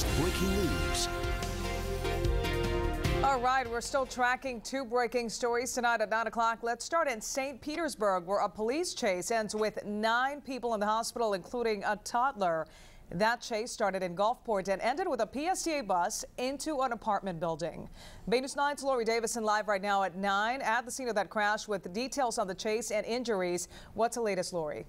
latest breaking news. All right, we're still tracking two breaking stories tonight at 9 o'clock. Let's start in St. Petersburg, where a police chase ends with 9 people in the hospital, including a toddler. That chase started in Gulfport and ended with a PSTA bus into an apartment building. Bay News 9's Lori Davison live right now at 9 at the scene of that crash with details on the chase and injuries. What's the latest, Lori?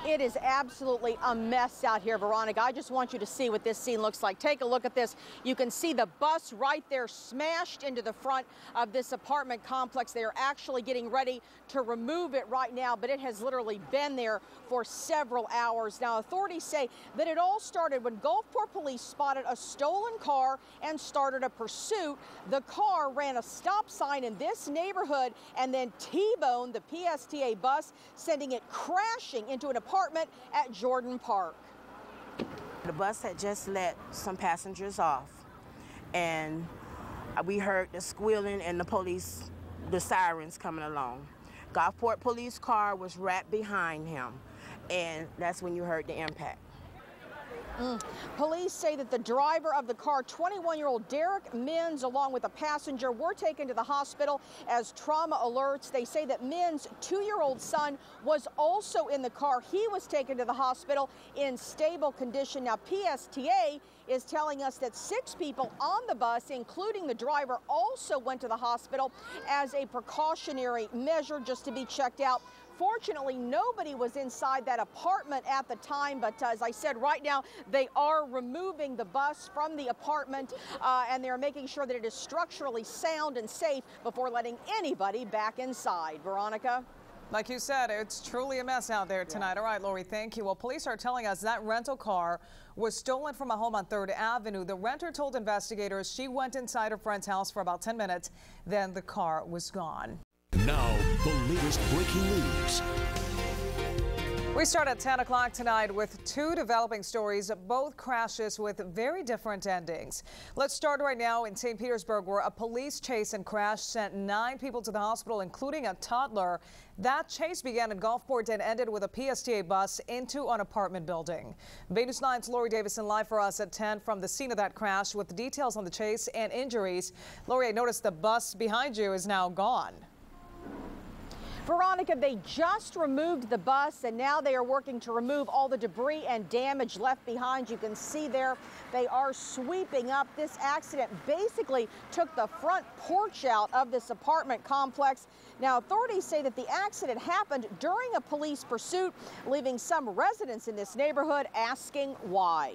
It is absolutely a mess out here, Veronica. I just want you to see what this scene looks like. Take a look at this. You can see the bus right there smashed into the front of this apartment complex. They are actually getting ready to remove it right now, but it has literally been there for several hours. Now, authorities say that it all started when Gulfport police spotted a stolen car and started a pursuit. The car ran a stop sign in this neighborhood and then T-boned the PSTA bus, sending it crashing into an apartment at Jordan Park. The bus had just let some passengers off, and we heard the squealing and the sirens coming along. Gulfport police car was right behind him, and that's when you heard the impact. Police say that the driver of the car, 21-year-old Derek Mins, along with a passenger, were taken to the hospital as trauma alerts. They say that Mins' 2-year-old son was also in the car. He was taken to the hospital in stable condition. Now, PSTA is telling us that 6 people on the bus, including the driver, also went to the hospital as a precautionary measure, just to be checked out. Fortunately, nobody was inside that apartment at the time, but as I said, right now they are removing the bus from the apartment and they're making sure that it is structurally sound and safe before letting anybody back inside. Veronica? Like you said, it's truly a mess out there tonight. All right, Lori, thank you. Well, police are telling us that rental car was stolen from a home on 3rd Avenue. The renter told investigators she went inside her friend's house for about 10 minutes, then the car was gone. Now, the latest breaking news. We start at 10 o'clock tonight with 2 developing stories, both crashes with very different endings. Let's start right now in St. Petersburg, where a police chase and crash sent 9 people to the hospital, including a toddler. That chase began in Gulfport and ended with a PSTA bus into an apartment building. Bay News 9's Lori Davison live for us at 10 from the scene of that crash with the details on the chase and injuries. Lori, I noticed the bus behind you is now gone. Veronica, they just removed the bus and now they are working to remove all the debris and damage left behind. You can see there they are sweeping up. This accident basically took the front porch out of this apartment complex. Now, authorities say that the accident happened during a police pursuit, leaving some residents in this neighborhood asking why.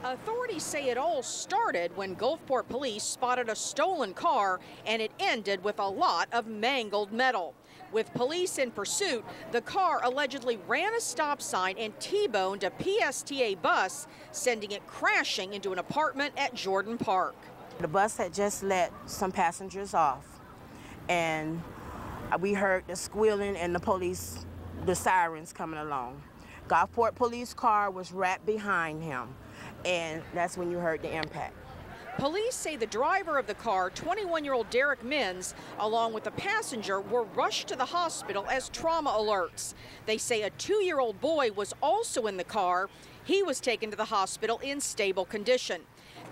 Authorities say it all started when Gulfport police spotted a stolen car and it ended with a lot of mangled metal. With police in pursuit, the car allegedly ran a stop sign and T-boned a PSTA bus, sending it crashing into an apartment at Jordan Park. The bus had just let some passengers off, and we heard the squealing and the sirens coming along. Gulfport police car was right behind him, and that's when you heard the impact. Police say the driver of the car, 21-year-old Derek Mins, along with a passenger, were rushed to the hospital as trauma alerts. They say a 2-year-old boy was also in the car. He was taken to the hospital in stable condition.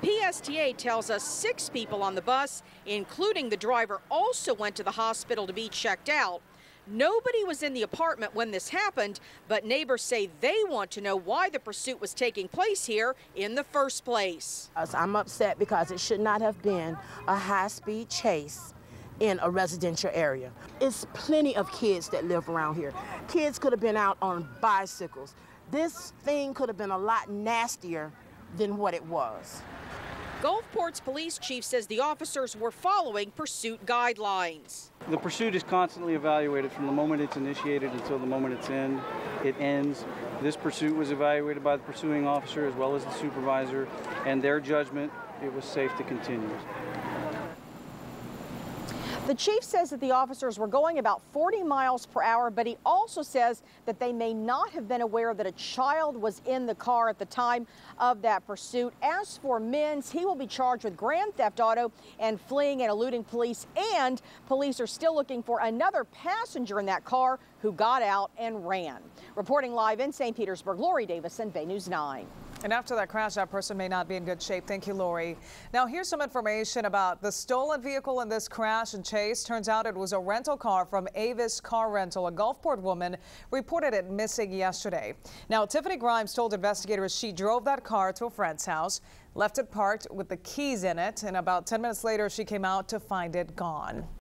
PSTA tells us 6 people on the bus, including the driver, also went to the hospital to be checked out. Nobody was in the apartment when this happened, but neighbors say they want to know why the pursuit was taking place here in the first place. I'm upset because it should not have been a high-speed chase in a residential area. It's plenty of kids that live around here. Kids could have been out on bicycles. This thing could have been a lot nastier than what it was. Gulfport's police chief says the officers were following pursuit guidelines. The pursuit is constantly evaluated from the moment it's initiated until the moment it ends. This pursuit was evaluated by the pursuing officer as well as the supervisor, and their judgment, it was safe to continue. The chief says that the officers were going about 40 miles per hour, but he also says that they may not have been aware that a child was in the car at the time of that pursuit. As for Mins, he will be charged with grand theft auto and fleeing and eluding police, and police are still looking for another passenger in that car who got out and ran. Reporting live in St. Petersburg, Lori Davison, Bay News 9. And after that crash, that person may not be in good shape. Thank you, Lori. Now, here's some information about the stolen vehicle in this crash and chase. Turns out it was a rental car from Avis Car Rental. A Gulfport woman reported it missing yesterday. Now, Tiffany Grimes told investigators she drove that car to a friend's house, left it parked with the keys in it, and about 10 minutes later, she came out to find it gone.